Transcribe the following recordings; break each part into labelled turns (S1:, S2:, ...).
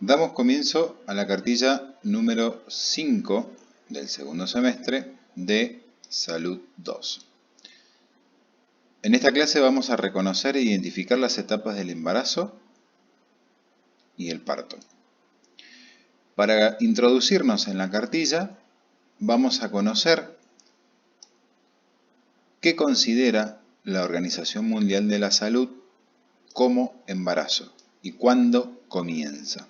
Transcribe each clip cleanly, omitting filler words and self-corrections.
S1: Damos comienzo a la cartilla número 5 del segundo semestre de Salud 2. En esta clase vamos a reconocer e identificar las etapas del embarazo y el parto. Para introducirnos en la cartilla, vamos a conocer qué considera la Organización Mundial de la Salud como embarazo y cuándo comienza.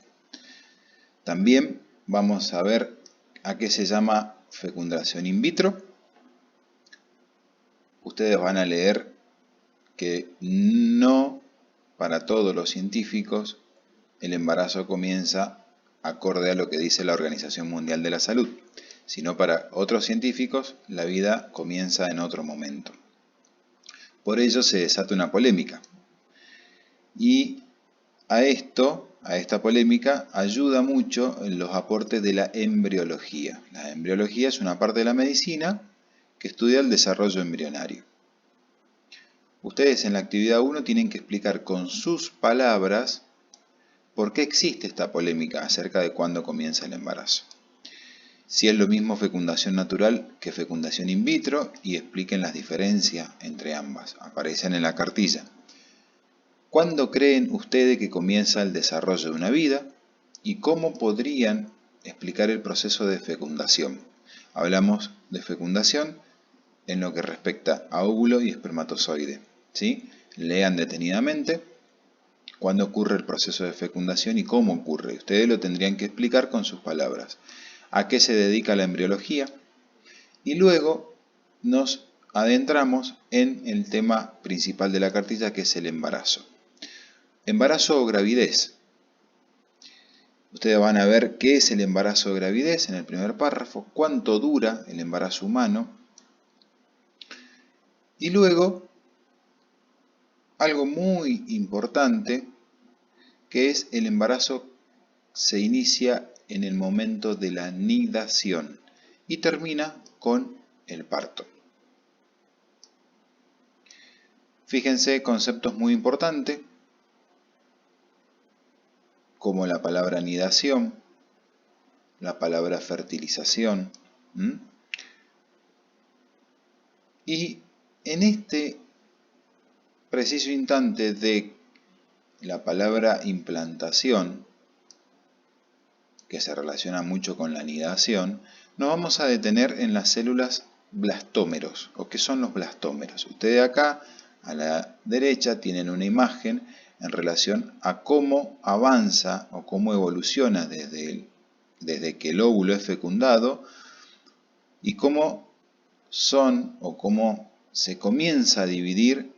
S1: También vamos a ver a qué se llama fecundación in vitro. Ustedes van a leer que no para todos los científicos el embarazo comienza acorde a lo que dice la Organización Mundial de la Salud, sino para otros científicos la vida comienza en otro momento. Por ello se desata una polémica. Y a esta polémica ayuda mucho en los aportes de la embriología. La embriología es una parte de la medicina que estudia el desarrollo embrionario. Ustedes en la actividad 1 tienen que explicar con sus palabras por qué existe esta polémica acerca de cuándo comienza el embarazo. Si es lo mismo fecundación natural que fecundación in vitro y expliquen las diferencias entre ambas. Aparecen en la cartilla. ¿Cuándo creen ustedes que comienza el desarrollo de una vida? ¿Y cómo podrían explicar el proceso de fecundación? Hablamos de fecundación en lo que respecta a óvulo y espermatozoide, ¿sí? Lean detenidamente cuándo ocurre el proceso de fecundación y cómo ocurre. Ustedes lo tendrían que explicar con sus palabras. ¿A qué se dedica la embriología? Y luego nos adentramos en el tema principal de la cartilla, que es el embarazo. Embarazo o gravidez. Ustedes van a ver qué es el embarazo o gravidez en el primer párrafo, cuánto dura el embarazo humano. Y luego, algo muy importante, que es el embarazo se inicia en el momento de la nidación y termina con el parto. Fíjense conceptos muy importantes, como la palabra nidación, la palabra fertilización. Y en este preciso instante de la palabra implantación, que se relaciona mucho con la nidación, nos vamos a detener en las células blastómeros, o qué son los blastómeros. Ustedes acá a la derecha tienen una imagen en relación a cómo avanza o cómo evoluciona desde que el óvulo es fecundado y cómo son o cómo se comienza a dividir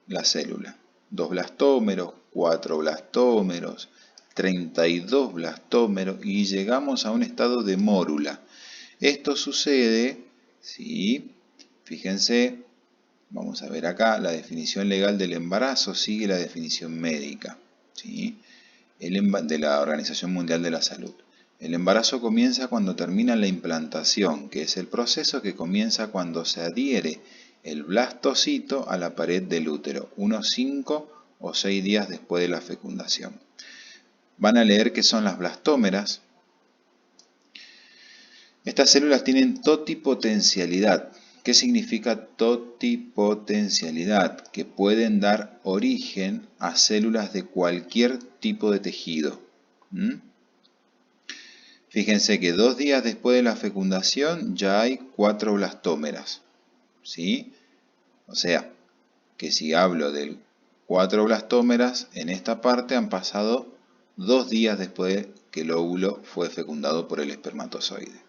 S1: la célula. 2 blastómeros, 4 blastómeros, 32 blastómeros y llegamos a un estado de mórula. Esto sucede, ¿sí? Fíjense, vamos a ver acá, la definición legal del embarazo sigue la definición médica, ¿sí? De la Organización Mundial de la Salud. El embarazo comienza cuando termina la implantación, que es el proceso que comienza cuando se adhiere el blastocito a la pared del útero, unos 5 o 6 días después de la fecundación. Van a leer qué son las blastómeras. Estas células tienen totipotencialidad. ¿Qué significa totipotencialidad? Que pueden dar origen a células de cualquier tipo de tejido. Fíjense que 2 días después de la fecundación ya hay 4 blastómeras, ¿sí? O sea, que si hablo de 4 blastómeras, en esta parte han pasado 2 días después que el óvulo fue fecundado por el espermatozoide.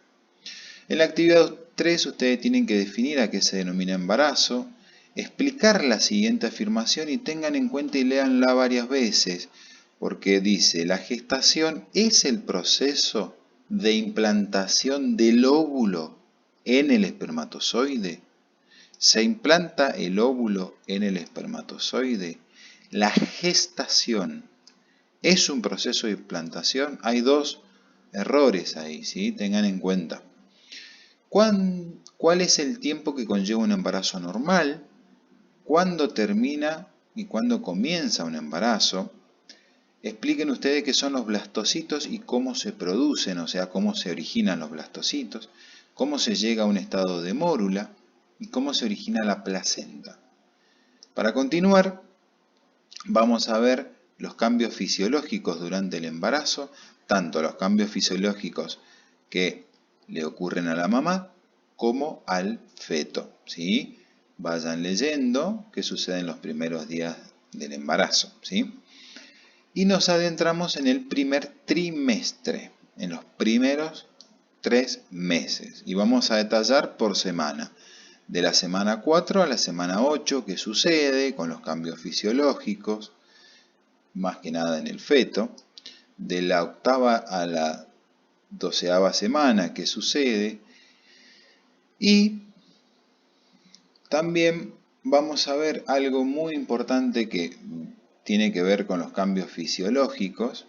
S1: En la actividad 3 ustedes tienen que definir a qué se denomina embarazo, explicar la siguiente afirmación y tengan en cuenta y léanla varias veces, porque dice, la gestación es el proceso de implantación del óvulo en el espermatozoide. Se implanta el óvulo en el espermatozoide. La gestación es un proceso de implantación. Hay 2 errores ahí, ¿sí? Tengan en cuenta. ¿Cuál es el tiempo que conlleva un embarazo normal? ¿Cuándo termina y cuándo comienza un embarazo? expliquen ustedes qué son los blastocitos y cómo se producen, o sea, cómo se originan los blastocitos, cómo se llega a un estado de mórula y cómo se origina la placenta. Para continuar, vamos a ver los cambios fisiológicos durante el embarazo, tanto los cambios fisiológicos que le ocurren a la mamá como al feto, ¿sí? Vayan leyendo qué sucede en los primeros días del embarazo, ¿sí? Y nos adentramos en el primer trimestre, en los primeros 3 meses. Y vamos a detallar por semana. De la semana 4 a la semana 8, qué sucede con los cambios fisiológicos, más que nada en el feto. De la 8ª a la 12ª semana, qué sucede. Y también vamos a ver algo muy importante que tiene que ver con los cambios fisiológicos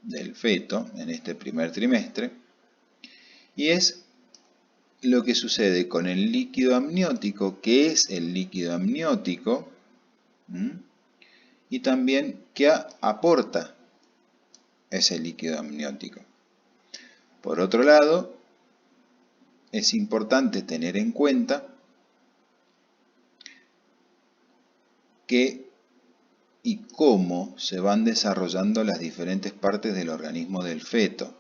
S1: del feto en este primer trimestre, y es lo que sucede con el líquido amniótico, qué es el líquido amniótico, y también qué aporta ese líquido amniótico. Por otro lado, es importante tener en cuenta qué y cómo se van desarrollando las diferentes partes del organismo del feto.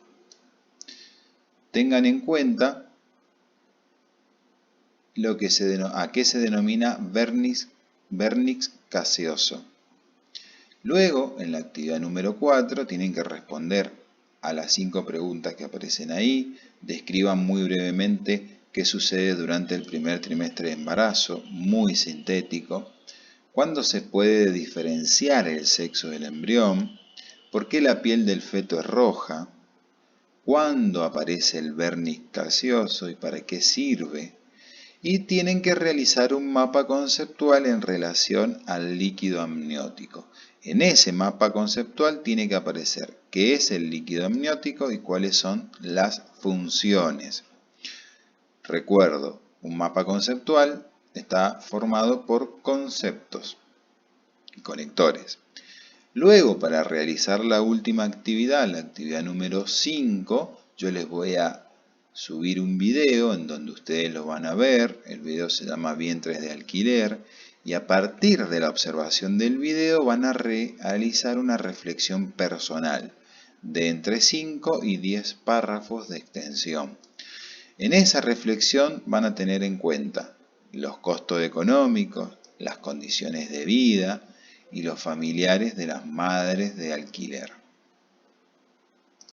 S1: Tengan en cuenta a qué se denomina vernix caseoso. Luego, en la actividad número 4, tienen que responder a las 5 preguntas que aparecen ahí. Describan muy brevemente qué sucede durante el primer trimestre de embarazo, muy sintético. ¿Cuándo se puede diferenciar el sexo del embrión? ¿Por qué la piel del feto es roja? ¿Cuándo aparece el vernix caseoso y para qué sirve? Y tienen que realizar un mapa conceptual en relación al líquido amniótico. En ese mapa conceptual tiene que aparecer qué es el líquido amniótico y cuáles son las funciones. Recuerdo, un mapa conceptual está formado por conceptos y conectores. Luego, para realizar la última actividad, la actividad número 5, yo les voy a subir un video en donde ustedes lo van a ver. El video se llama Vientres de alquiler, y a partir de la observación del video van a realizar una reflexión personal de entre 5 y 10 párrafos de extensión. En esa reflexión van a tener en cuenta los costos económicos, las condiciones de vida y los familiares de las madres de alquiler.